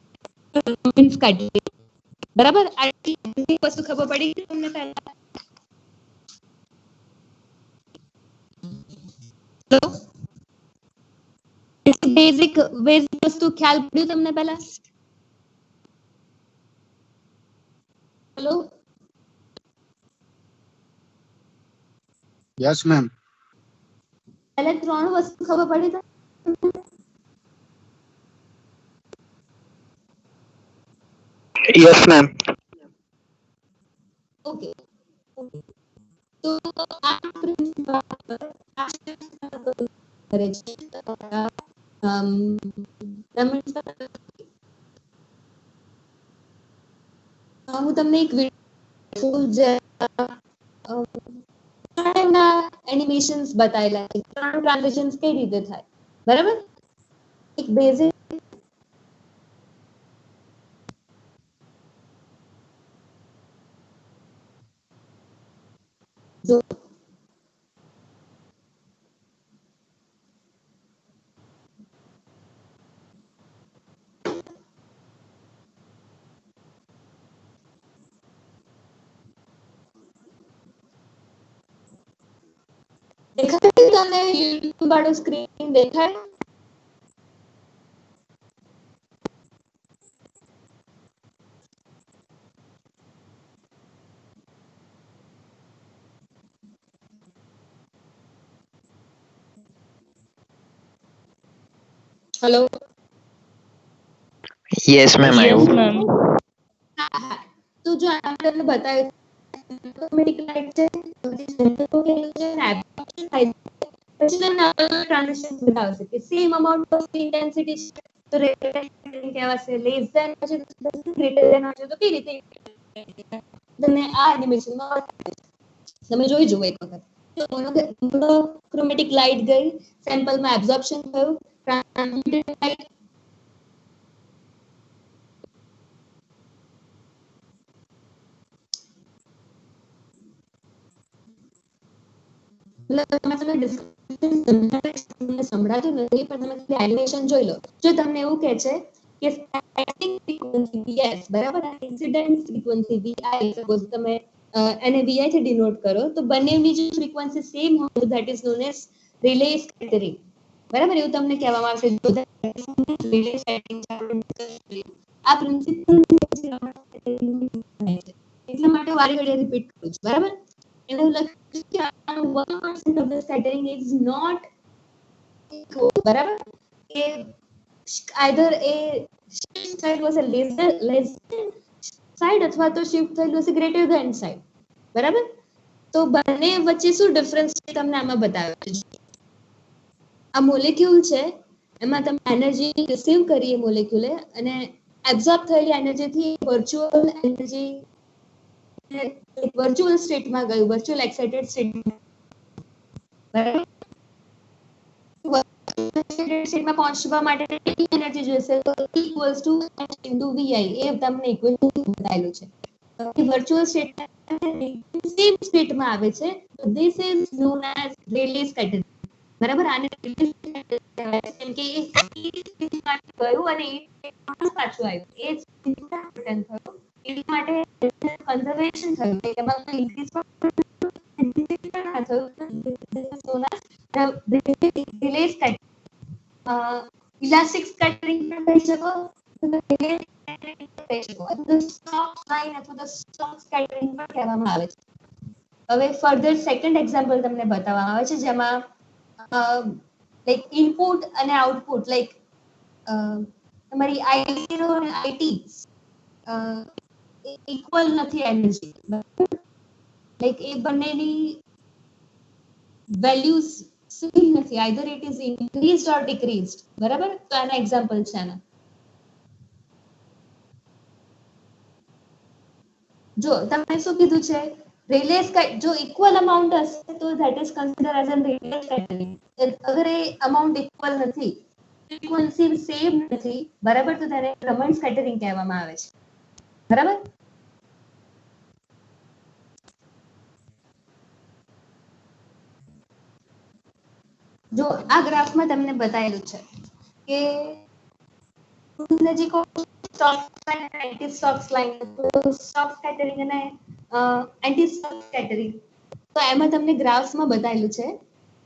Raman scattering. બરાબર. આટલી વસ્તુ ખબર પડી તમને પહેલા? બેઝિક વસ્તુ ખ્યાલ પડ્યું તમને પહેલા? હેલો. Yes, ma'am. પહેલા ત્રણ વસ્તુ ખબર પડી તો Yes, ma'am. ઓકે. તો આ પ્રિન્સિપલ કરે છે હું તમને એક વિડિયો એનિમેશન્સ બતાવેલા છે ત્રણ ટ્રાન્ઝિશન્સ કઈ રીતે થાય. બરાબર. એક બેઝિક જો દેખાય તમને યુટ્યુબ વાળું સ્ક્રીન દેખાય? Hello. Yes, ma'am. I Yes, will. ma'am. તો જો આપણે બતાવ્યું ઓટોમેટિક લાઈટ છે પછી તમને ટ્રાન્ઝિશન બતાવશે કે સેમ અમાઉન્ટ ઓફ ઇન્ટેન્સિટી તો કહેવાશે લેસ ધેન છે ગ્રેટર ધેન છે તો કઈ રીતે તમને આ એનિમેશનમાં તમે જોઈ જુઓ એક વખત. મોનોક્રોમેટિક લાઇટ ગઈ, સેમ્પલમાં એબ્ઝોર્પ્શન થયું, ટ્રાન્સમિટેડ લાઇટ સંભળાતું નથી પણ તમે એનિમેશન જોઈ લો. જો તમને એવું કહે છે કે સ્ટેટિક ફ્રીક્વન્સી Vs બરાબર ઇન્સિડન્ટ ફ્રીક્વન્સી Vi સપોઝ તમે એને Vi થી ડિનોટ કરો તો બંનેની જે ફ્રીક્વન્સી સેમ હોય that is known as relay scattering. બરાબર. એવું તમને કહેવામાં આવશે રિલે સ્કેટરિંગ. આ પ્રિન્સિપલ એટલા માટે વારે ઘડીએ રિપીટ કરું છું. બરાબર. એવું લખ્યું કે 1% of the scattering is not equal. બરાબર. કે either a shift side was a less than side અથવા તો shift થયેલું હશે greater than side. બરાબર. તો બંને વચ્ચે શું ડિફરન્સ છે તમને આમાં બતાવ્યો છે. આ મોલેક્યુલ છે એમાં તમે એનર્જી રિસીવ કરીએ મોલેક્યુલે અને એબ્ઝોર્બ થયેલી એનર્જીથી વર્ચ્યુઅલ એનર્જી વર્ચ્યુઅલ સ્ટેટમાં ગયું, વર્ચ્યુઅલ એક્સાઇટેડ સ્ટેટમાં, બરાબર? સ્ટેટમાં પહોંચવા માટે કેટલી એનર્જી જોઈશે? તો ઇક્વલ્સ ટુ વી આઈ, એ તમને ઇક્વેશન બતાવેલું છે. વર્ચ્યુઅલ સ્ટેટ સેમ સ્ટેટમાં આવે છે, તો this is known as Rayleigh's pattern, બરાબર? આને કેમ કે એ ગયું અને પાછું આવ્યું, એ જ પેટર્ન થયું. એ માટે કન્ઝર્વેશન થયું, એમાં ઇન્ક્રીઝ રિલેસ ઇલાસ્ટિક સ્કેટરિંગ પણ કહી શકો, સ્ટોક લાઇન અથવા સ્ટોક સ્કેટરિંગ પણ કહેવામાં આવે છે. હવે ફર્ધર સેકન્ડ એક્ઝામ્પલ તમને બતાવવામાં આવે છે, જેમાં લાઈક ઇનપુટ અને આઉટપુટ, લાઈક તમારી આઈટી અને આઈટી ઇક્વલ નથી એનર્જી, લાઈક એ બંનેની વેલ્યુઝ સેમ નથી, આઈધર ઇટ ઇઝ ઇન્ક્રીઝડ ઓર ડિક્રીઝડ, બરાબર? તો આના એક્ઝામ્પલ છે આના. જો તમે શું કીધું છે, રિલેસ જો ઇક્વલ અમાઉન્ટ હશે તો that is consider as an Rayleigh's scattering. અગર એ અમાઉન્ટ ઇક્વલ નથી, ફ્રીક્વન્સી સેમ નથી, બરાબર, તો તેને રમણ સ્કેટરિંગ કહેવામાં આવે છે, બરાબર? જો આ ગ્રાફમાં તમને બતાવેલું છે કે નજીક સ્ટોક લાઇન અને anti stock line, stock scattering અને એન્ટી સ્ટોક સ્કેટરિંગ. તો એમાં તમને ગ્રાફ્સમાં બતાવેલું છે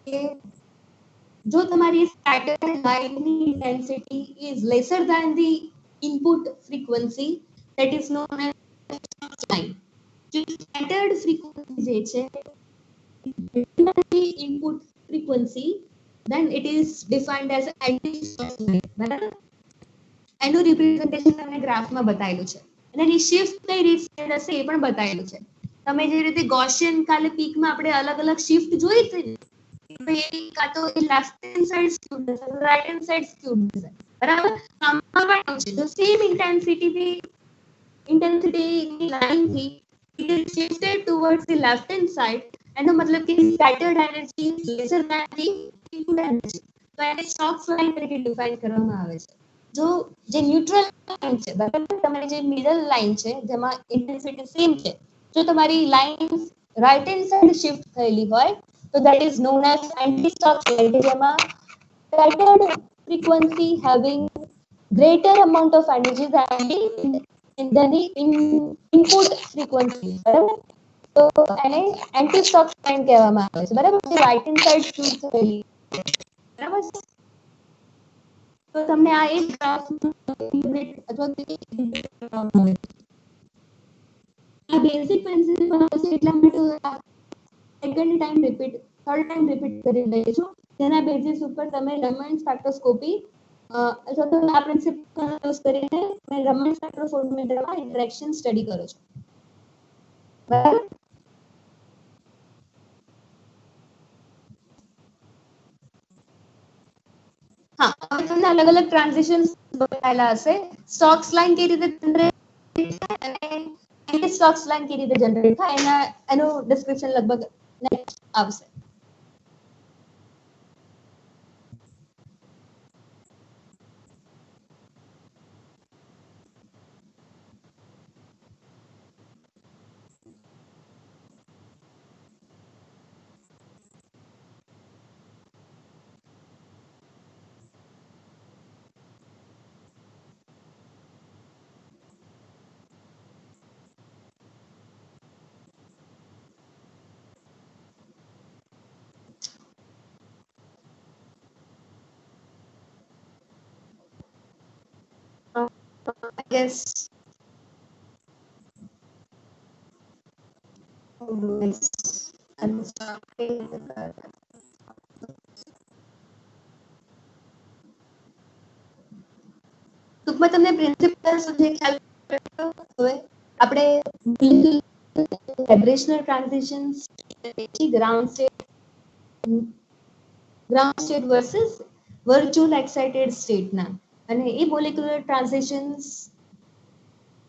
કે જો તમારી સ્કેટર્ડ લાઇનની intensity is lesser than the input frequency, that is known as Stoke line. જે સ્કેટર્ડ ફ્રીક્વન્સી જે છે input frequency, then it is defined as anti-stop line, બરાબર? એનું રિપ્રેઝન્ટેશન તમને ગ્રાફમાં બતાવેલું છે, અને એની શિફ્ટ કઈ રીતે થશે એ પણ બતાવેલું છે. તમે જે રીતે ગોસિયન કાલે પીકમાં આપણે અલગ અલગ શિફ્ટ જોઈ હતી, કાં તો લેફ્ટ હેન્ડ સાઈડ સ્ક્યુ થશે, રાઈટ હેન્ડ સાઈડ સ્ક્યુ થશે, બરાબર? આમાં પણ છે, જો સેમ ઇન્ટેન્સિટી લાઈન થી it is shifted towards the left hand side, એનો મતલબ કે scattered energy is lesser than the input energy, તો એને સ્ટોક લાઇન તરીકે ડિફાઇન કરવામાં આવે છે. જો જે ન્યુટ્રલ લાઇન છે, બરાબર, તમારી જે મિડલ લાઇન છે જેમાં ઇન્ટેન્સિટી સેમ છે, જો તમારી line right hand side shift થયેલી હોય તો that is known as anti stop line, જેમાં scattered frequency having greater amount of energy than the input frequency, બરાબર? તો એને એન્ટી સ્ટોક લાઇન કહેવામાં આવે છે, બરાબર? જે રાઈટ હેન્ડ સાઈડ શિફ્ટ થયેલી, બરાબર? તો તમને આ એક ગ્રાફ અથવા આ બેઝિક પ્રિન્સિપલ હશે, એટલા માટે second time repeat, third time repeat કરી રહી છું, જેના બેઝિસ ઉપર તમે રમણ સ્પેક્ટ્રોસ્કોપી અથવા તો આ પ્રિન્સિપલ યુઝ કરીને તમે રમણ સ્પેક્ટ્રોફોટોમીટરમાં ઇન્ટરેક્શન સ્ટડી કરો છો, બરાબર? હા, હવે તમને અલગ અલગ ટ્રાન્ઝિશન બતાવેલા હશે. સ્ટોક્સ લાઇન કેવી રીતે જનરેટ થાય અને એન્ટી સ્ટોક્સ લાઇન કેવી રીતે જનરેટ થાય, એનું ડિસ્ક્રિપ્શન લગભગ નેક્સ્ટ આવશે. I guess ટૂંકમાં તમને પ્રિન્સિપલ સુધી ખ્યાલ આવ્યો. હવે આપણે vibrational transitions, ground state versus virtual excited સ્ટેટના, અને એ મોલેક્યુલર ટ્રાન્ઝિશન્સ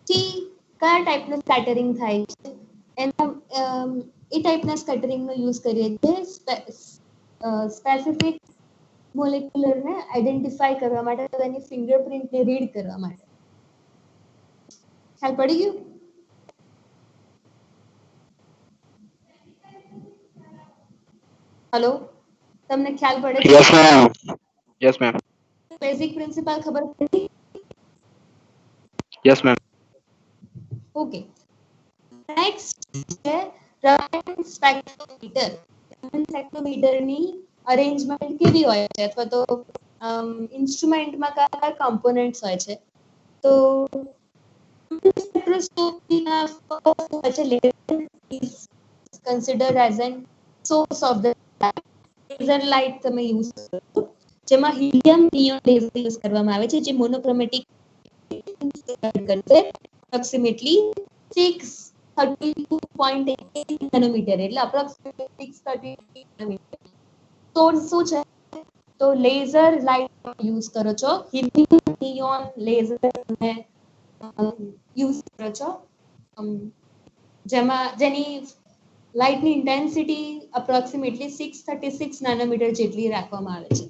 થી કયા ટાઈપનું સ્કેટરિંગ થાય છે એના એ ટાઈપના સ્કેટરિંગનો યુઝ કરીએ છીએ સ્પેસિફિક મોલેક્યુલરને આઈડેન્ટિફાઈ કરવા માટે, તો એની ફિંગરપ્રિન્ટને રીડ કરવા માટે. ખ્યાલ પડી ગયું? હેલો, તમને ખ્યાલ પડે છે? Yes, ma'am. Yes, ma'am. Basic principal ખબર પડી? Yes, ma'am. ઓકે. નેક્સ્ટ છે રમણ સ્પેક્ટ્રોમીટર. રમણ સ્પેક્ટ્રોમીટરની અરેન્જમેન્ટ કેવી હોય છે, અથવા તો ઇન્સ્ટ્રુમેન્ટમાં કયા કમ્પોનેન્ટ્સ હોય છે? તો સ્પેક્ટ્રોસ્કોપીના હોય છે laser is considered as an source of the laser light તમે યુઝ કરો, જેમાં હિલિયમ નિયોન લેઝર યુઝ કરવામાં આવે છે, જે મોનોક્રોમેટિક કરશે એપ્રોક્સિમેટલી 632.8 નેનોમીટર, એટલે એપ્રોક્સિમેટલી 632 નેનોમીટર. સોર્સ શું છે? તો લેઝર લાઇટ યુઝ કરો છો, હિલિયમ નિયોન લેઝર તમે યુઝ કરો છો, જેની લાઇટની ઇન્ટેન્સિટી એપ્રોક્સિમેટલી 636 નેનોમીટર જેટલી રાખવામાં આવે છે.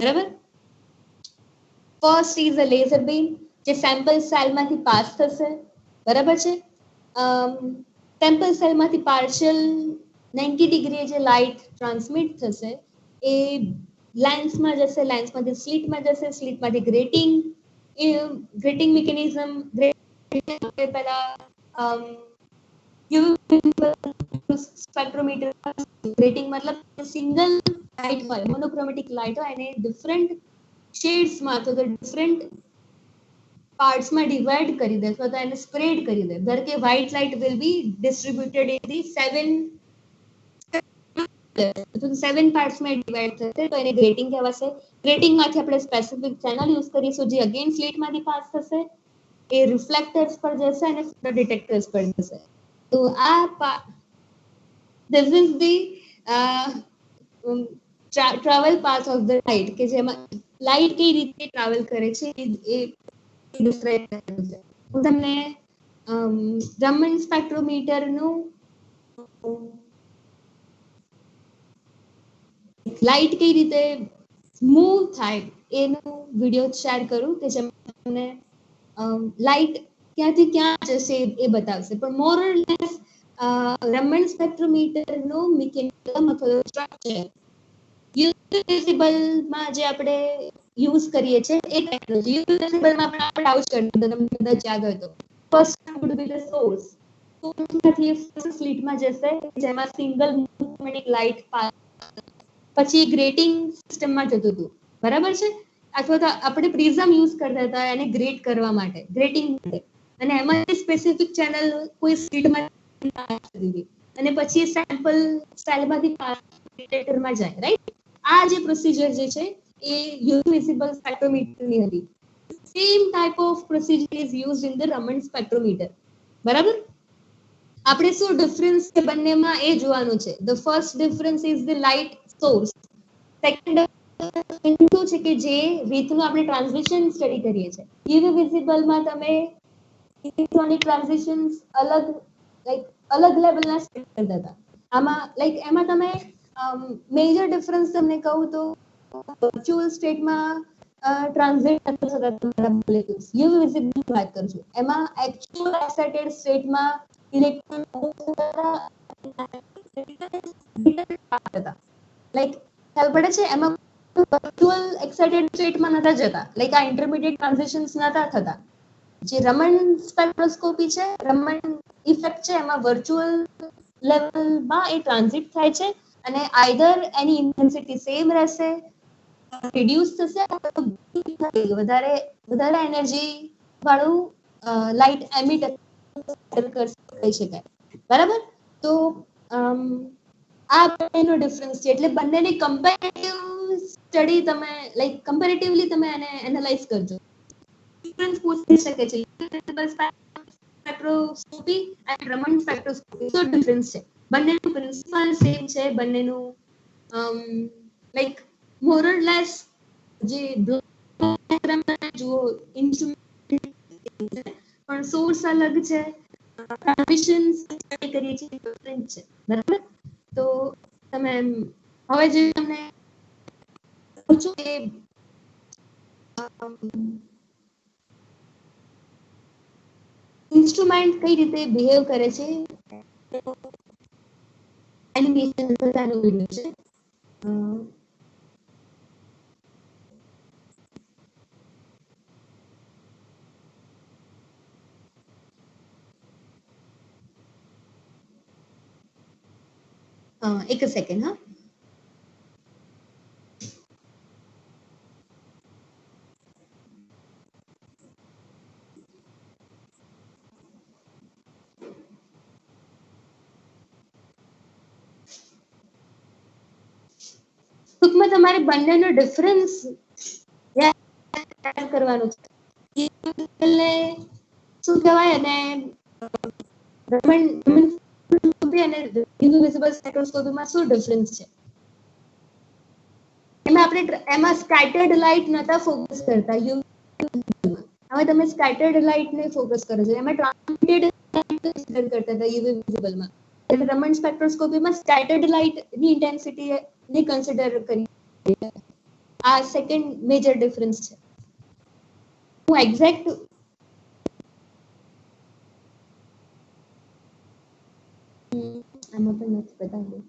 બરાબર? First is a laser beam, જે સેમ્પલ સેલમાંથી પાસ થશે. બરાબર છે? સેમ્પલ સેલમાંથી પાર્શિયલ 90 ડિગ્રી જે લાઇટ ટ્રાન્સમિટ થશે એ લેન્સમાં જશે, લેન્સમાંથી સ્લિટમાં જશે, સ્લિટમાંથી ગ્રેટિંગ, એ ગ્રેટિંગ મિકેનિઝમ પહેલા સ્પેક્ટ્રોમીટર ગ્રેટિંગ મતલબ સિંગલ લાઇટ હોય, મોનોક્રોમેટિક લાઇટ હોય, એને ડિફરન્ટ શેડ્સમાં અથવા તો ડિફરન્ટ પાર્ટ્સમાં ડિવાઇડ કરી દે અથવા તો એને સ્પ્રેડ કરી દે. ધારો કે white light will be distributed in the 7 પાર્ટ્સમાં ડિવાઇડ થશે, તો એને ગ્રેટિંગ કહેવાશે. ગ્રેટિંગમાંથી આપણે સ્પેસિફિક ચેનલ યુઝ કરીશું, જે અગેન સ્લિટમાંથી પાસ થશે, એ રિફ્લેક્ટર્સ પર જશે અને ફોટો ડિટેક્ટર્સ પર જશે. તો આ this is the travel path of the light, કે જેમાં લાઇટ કઈ રીતે ટ્રાવેલ કરે છે એ ડિસ્ક્રાઇબ કર્યું છે. હું તમને રમણ સ્પેક્ટ્રોમીટરનું લાઇટ કઈ રીતે મૂવ થાય એનો વિડીયો શેર કરું, કે જેમાં તમને લાઇટ ક્યાંથી ક્યાં જશે એ બતાવશે. પણ મોર ઓર લેસ રમણ સ્પેક્ટ્રોમીટરનું મિકેનિઝમ અથવા સ્ટ્રક્ચર યુવિઝિબલમાં જે આપણે યુઝ કરીએ છીએ એ ટેકનોલોજી. યુવિઝિબલમાં આપણે આઉટ કર્યું, તમને કદાચ યાદ હોય તો. First would be the source. સોર્સમાંથી ફર્સ્ટ સ્લિટમાં જશે, જેમાં સિંગલ મોનોક્રોમેટિક લાઇટ પાસ, પછી ગ્રેટિંગ સિસ્ટમમાં જતું હતું. બરાબર છે? અથવા તો આપણે પ્રિઝમ યુઝ કરતા હતા એને ગ્રેટ કરવા માટે, ગ્રેટિંગ માટે, અને એમાં સ્પેસિફિક ચેનલ કોઈ સ્લિટમાં અને પછી સેમ્પલ સેલમાંથી પાસ ડિટેક્ટરમાં જાય. રાઈટ? આ જે પ્રોસિજર જે છે એ યુવિઝિબલ સ્પેક્ટ્રોમીટરની હતી. Same type of procedure is used in the Raman spectrometer. બરાબર? આપણે શું ડિફરન્સ છે બંનેમાં એ જોવાનું છે. The first difference is the light source. Second શું છે કે જે રીતનું આપણે ટ્રાન્ઝિશન સ્ટડી કરીએ છીએ, યુવિઝિબલમાં તમે ઇલેક્ટ્રોનિક ટ્રાન્ઝિશન્સ અલગ લેવલના સ્ટડી કરતા હતા. આમાં એમાં તમે મેજર ડિફરન્સ તમને કહું તો વર્ચ્યુઅલ સ્ટેટમાં ટ્રાન્ઝિટ થતા તમારા મોલેક્યુલ્સ, યુવિઝિબલ વાત કરું છું. એમાં એક્ચ્યુઅલ એક્સાઇટેડ સ્ટેટમાં ઇલેક્ટ્રોન ખ્યાલ પડે છે? એમાં વર્ચ્યુઅલ એક્સાઇટેડ સ્ટેટમાં નતા જતા, આ ઇન્ટરમીડિયેટ ટ્રાન્ઝિશન્સ નતા થતા. જે રમણ સ્પેક્ટ્રોસ્કોપી છે, રમણ ઇફેક્ટ છે, એમાં વર્ચ્યુઅલ લેવલમાં એ ટ્રાન્ઝિટ થાય છે અને આઈધર એની ઇન્ટેન્સિટી સેમ રહેશે, રિડ્યુસ થશે, વધારે એનર્જી વાળું લાઇટ એમિટ કરી શકાય. બરાબર? તો આ બંનેનો ડિફરન્સ છે. એટલે બંનેની કમ્પેરેટિવ સ્ટડી તમે કમ્પેરેટિવલી તમે એને એનાલાઇઝ કરજો. ડિફરન્સ પૂછી શકે છે. સ્પેક્ટ્રોસ્કોપી એન્ડ રમણ સ્પેક્ટ્રોસ્કોપી શું ડિફરન્સ છે? બંનેનું પ્રિન્સિપલ સેમ છે, બંનેનું મોર ઓર લેસ જે જુઓ ઇન્સ્ટ્રુમેન્ટ પણ સોર્સ અલગ છે, ટ્રાન્ઝિશન્સ કરીએ છીએ ડિફરન્ટ છે, બરાબર? તો તમે હવે જે તમને પૂછું કે ઇન્સ્ટ્રુમેન્ટ કઈ રીતે બિહેવ કરે છે, એનિમેશન બધાનો વિડિયો છે. એક સેકન્ડ, હા. ટૂંકમાં તમારે બંનેનો ડિફરન્સ કરવાનો છે. એટલે શું કહેવાય, અને અને ઇન્વિઝિબલ સ્પેક્ટ્રોસ્કોપીમાં શું ડિફરન્સ છે? એમાં સ્કેટર્ડ લાઇટ નતા ફોકસ કરતા, હવે તમે સ્કેટર્ડ લાઇટ ને ફોકસ કરો છો, એમાં ટ્રાન્સમિટેડ કન્સિડર કરતા હતા યુવી વિઝિબલમાં. એટલે રમણ સ્પેક્ટ્રોસ્કોપીમાં સ્કેટર્ડ લાઇટ ની ઇન્ટેન્સિટી ને કન્સિડર કરી. આ સેકન્ડ મેજર ડિફરન્સ છે. હું એક્ઝેક્ટ આમાં પણ નથી બતાવ્યું.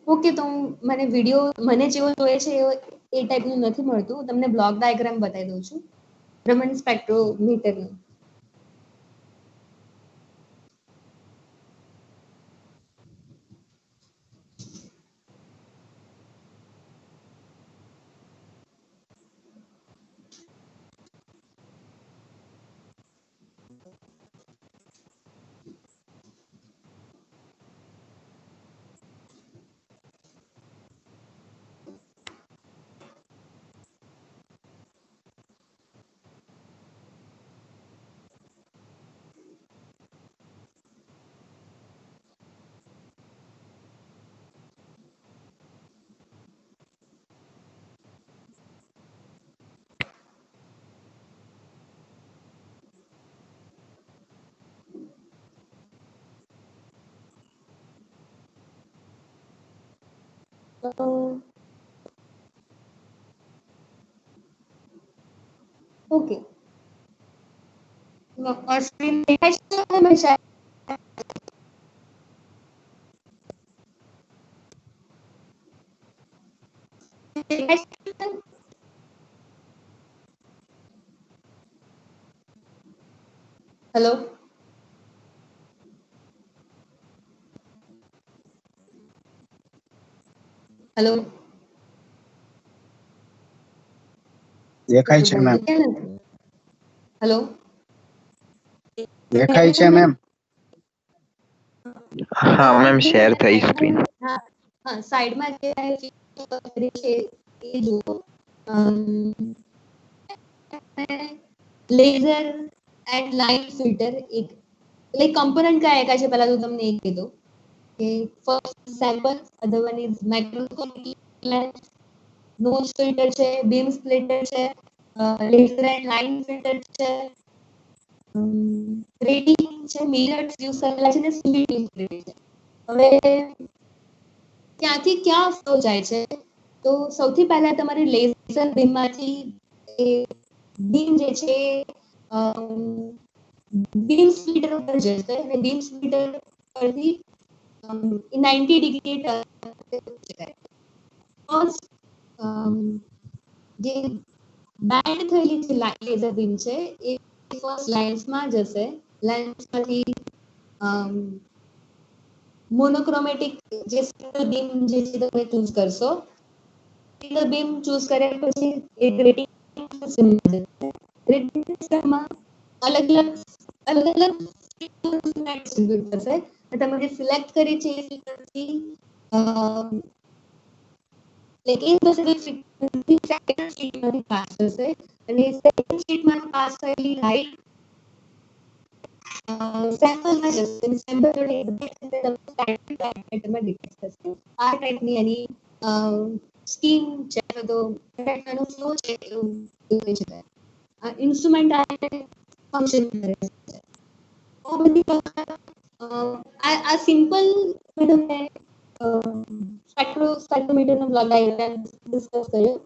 ઓકે, તો મને વિડિયો મને જેવો જોઈએ છે એ ટાઈપનું નથી મળતું. હું તમને બ્લોક ડાયાગ્રામ બતાવી દઉં છું રમણ સ્પેક્ટ્રોમીટરનું. ઓકે, સ્ક્રીન દેખાય છે હંમેશા? હેલો, હેલો, દેખાય છે મેમ. હેલો, દેખાય છે મેમ. હા મેમ, શેર થઈ સ્ક્રીન. હા, હા, સાઈડમાં જે છે એ જુઓ. લેઝર એન્ડ લાઇટ ફિલ્ટર એક એટલે કમ્પોનન્ટ કયા છે પહેલા તો તમને એ કીધું કે first sample, other one is microscopic lens, notch filter છે, બીમ સ્પ્લિટર છે, લેઝર એન્ડ લાઇન ફિલ્ટર છે, ગ્રેટિંગ છે, મિરર્સ યુઝ કરેલા છે, ને સ્પ્લિટ યુઝ કરેલી છે. હવે ક્યાંથી ક્યાં ફ્લો જાય છે? તો સૌથી પહેલા તમારી લેઝર બીમમાંથી એ બીમ જે છે બીમ સ્પ્લિટર ઉપર જશે અને બીમ સ્પ્લિટર પરથી 90 ડિગ્રી ફર્સ્ટ જે બેન્ડ થયેલી જે લેઝર બીમ છે એ ફર્સ્ટ લેન્સમાં જશે. લેન્સમાંથી મોનોક્રોમેટિક જે બીમ જે છે તમે ચૂઝ કરશો. બીમ ચૂઝ કર્યા પછી એ ગ્રેટિંગ સિસ્ટમમાં અલગ અલગ થશે. તમે જે સિલેક્ટ કરી છે એ frequency like in specific frequency second સ્ટેટમાંથી પાસ થશે અને સેકન્ડ સ્ટેટમાં પાસ થયેલી લાઇટ સેમ્પલમાં જશે. સેમ્પલ જોડે એક્ઝેક્ટ તમે ડિટેક્ટ થશે. આ ટાઈપની એની સ્કીન છે અથવા તો એનું ફ્લો છે એવું કહી શકાય. ઇન્સ્ટ્રુમેન્ટ ફંક્શન કરે છે. આ બધી આ સિમ્પલ મેડમને સ્પેક્ટ્રોમીટરનો બ્લોક ડાયાગ્રામ ડિસ્કસ કર્યો.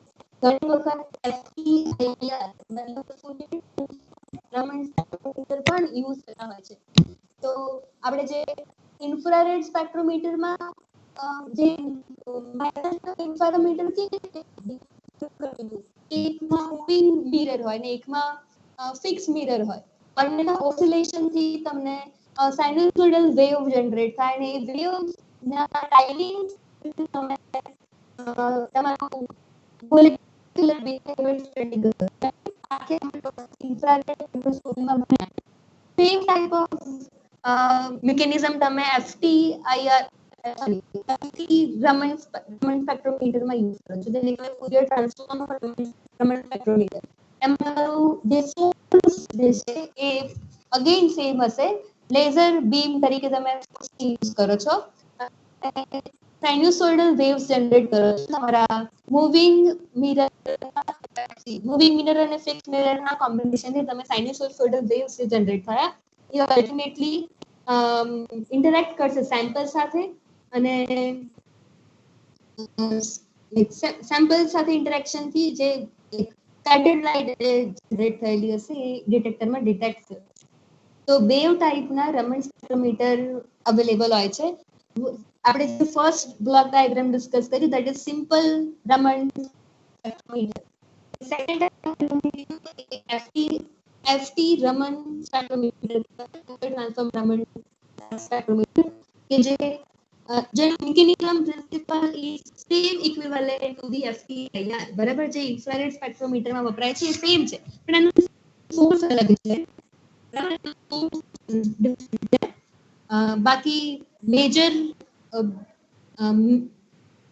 ઘણી વખત FTIR પણ યુઝ કરતા હોય છે. તો આપણે જે ઇન્ફ્રારેડ સ્પેક્ટ્રોમીટરમાં જે ઇન્ફ્રારેડ એકમાં મૂવિંગ મિરર હોય ને એકમાં ફિક્સ મિરર હોય. બંનેના ઓસિલેશન થી તમને સાઇનોસોઇડલ વેવ જનરેટ થાય અને એ વેવ ના ટાઇમિંગ તમે તમારું મોલેક્યુલર બિહેવિયર સ્ટડી કરો. ઇન્ફ્રારેડ સ્પેક્ટ્રોસ્કોપીમાં સેમ ટાઈપ ઓફ મિકેનિઝમ તમે FTIR રમણ સ્પેક્ટ્રોમીટરમાં યુઝ કરો છો. જેને કહેવાય ફોરિયર ટ્રાન્સફોર્મ રમણ સ્પેક્ટ્રોમીટર. એમાં જે સોર્સ છે એ અગેન સેમ હશે. લેઝર બીમ તરીકે તમે યુઝ કરો છો. સાઇનોસોઇડલ વેવ્સ જનરેટ કરો છો. તમારા મૂવિંગ મિરર અને ફિક્સ મિરરના કોમ્બિનેશનથી તમે સાઇનોસોઇડલ વેવ્સ જનરેટ થયા એ અલ્ટિમેટલી ઇન્ટરેક્ટ કરશે સેમ્પલ સાથે અને સેમ્પલ સાથે ઇન્ટરેક્શન થી જે સ્કેટર્ડ લાઇટ જનરેટ થયેલી હશે એ ડિટેક્ટરમાં ડિટેક્ટ થશે. તો બેવ ટાઈપના રમણ સ્પેક્ટ્રોમીટર અવેલેબલ હોય છે. આપણે જે ફર્સ્ટ બ્લોક ડાયાગ્રામ ડિસ્કસ કર્યું that is simple Raman spectrometer. Second FT Raman spectrometer transform Raman spectrometer કે જે mechanism principle is same equivalent to the FTIR. બરાબર, જે ઇન્ફ્રારેડ સ્પેક્ટ્રોમીટરમાં વપરાય છે એ સેમ છે પણ એનો સોર્સ અલગ છે. બાકી મેજર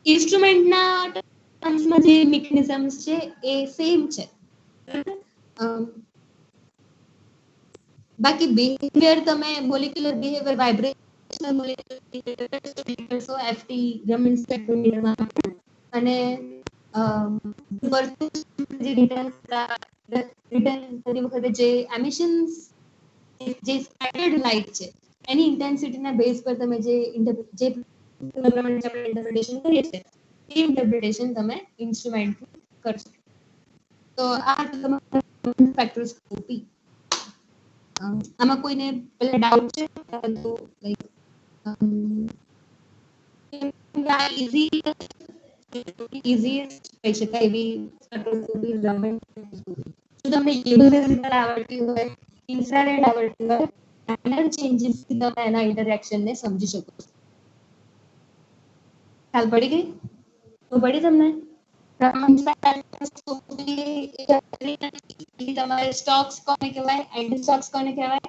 ઇન્સ્ટ્રુમેન્ટના ટર્મ્સમાં જે મિકેનિઝમ્સ છે એ સેમ છે. બાકી બિહેવિયર તમે મોલેક્યુલર બિહેવિયર વાઇબ્રેશનલ મોલેક્યુલર FT રમણ સ્પેક્ટ્રોમીટરમાં અને રિટર્ન કરતી વખતે જે એમિશન્સ જે સ્કેટર્ડ લાઇટ છે એની ઇન્ટેન્સિટીના બેઝ પર તમે જે ઇન્ટરપ્રિટેશન કરીએ છીએ એ ઇન્ટરપ્રિટેશન તમે ઇન્સ્ટ્રુમેન્ટ કરશો. તો આ તમારું સ્પેક્ટ્રોસ્કોપી. આમાં કોઈને પહેલા ડાઉટ છે? પરંતુ લાઈક ઇઝીએસ્ટ કહી શકાય એવી સ્પેક્ટ્રોસ્કોપી રમણ. જો તમને યુવી આવડતી હોય, ઇન્ફ્રારેડ આવડતી હોય, પેનલ ચેન્જીસ થી તમે એના ઇન્ટરેક્શનને સમજી શકો છો. ખ્યાલ પડી ગઈ? તો પડી તમને? તમારે સ્ટોક્સ કોને કહેવાય, એન્ડ સ્ટોક્સ કોને કહેવાય,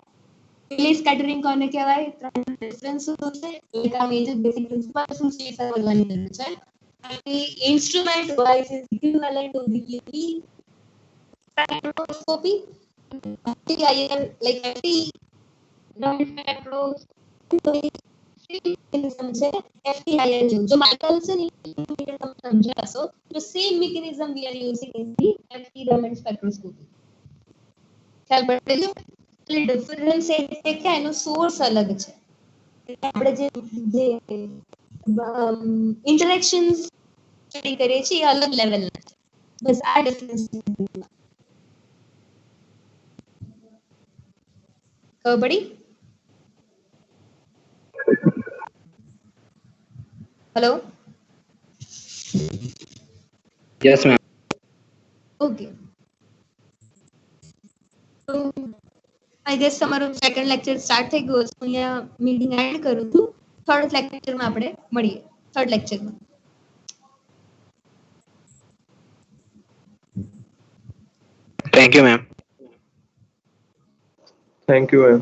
ફિલી સ્કેટરિંગ કોને કહેવાય, ત્રણ ડિફરન્સ શું છે, એક આ મેજર બેસિક પ્રિન્સિપલ શું છે એ સમજવાની જરૂર છે. બાકી instrument wise is equivalent to the spectroscopy. FTIR like FT spectroscopy છે FTIR જેવું. જો માઇકલ છે ને તમે સમજ્યા હશો તો same mechanism we are using in the FT Raman spectroscopy. ખ્યાલ પડી ગયો? એટલે ડિફરન્સ એટલે કે એનો સોર્સ અલગ છે. આપણે જે ઇન્ટરેક્શન્સ સ્ટડી કરીએ છીએ એ અલગ લેવલના છે. બસ આ ડિફરન્સ. ખબર પડી? હેલો? Yes ma'am. ઓકે. તો આઈ ગેસ તમારું સેકન્ડ લેક્ચર સ્ટાર્ટ થઈ ગયું. અહીંયા મીટિંગ એન્ડ કરું છું. થર્ડ લેક્ચરમાં આપણે મળીએ. થર્ડ લેક્ચરમાં. Thank you ma'am. Thank you, ma'am.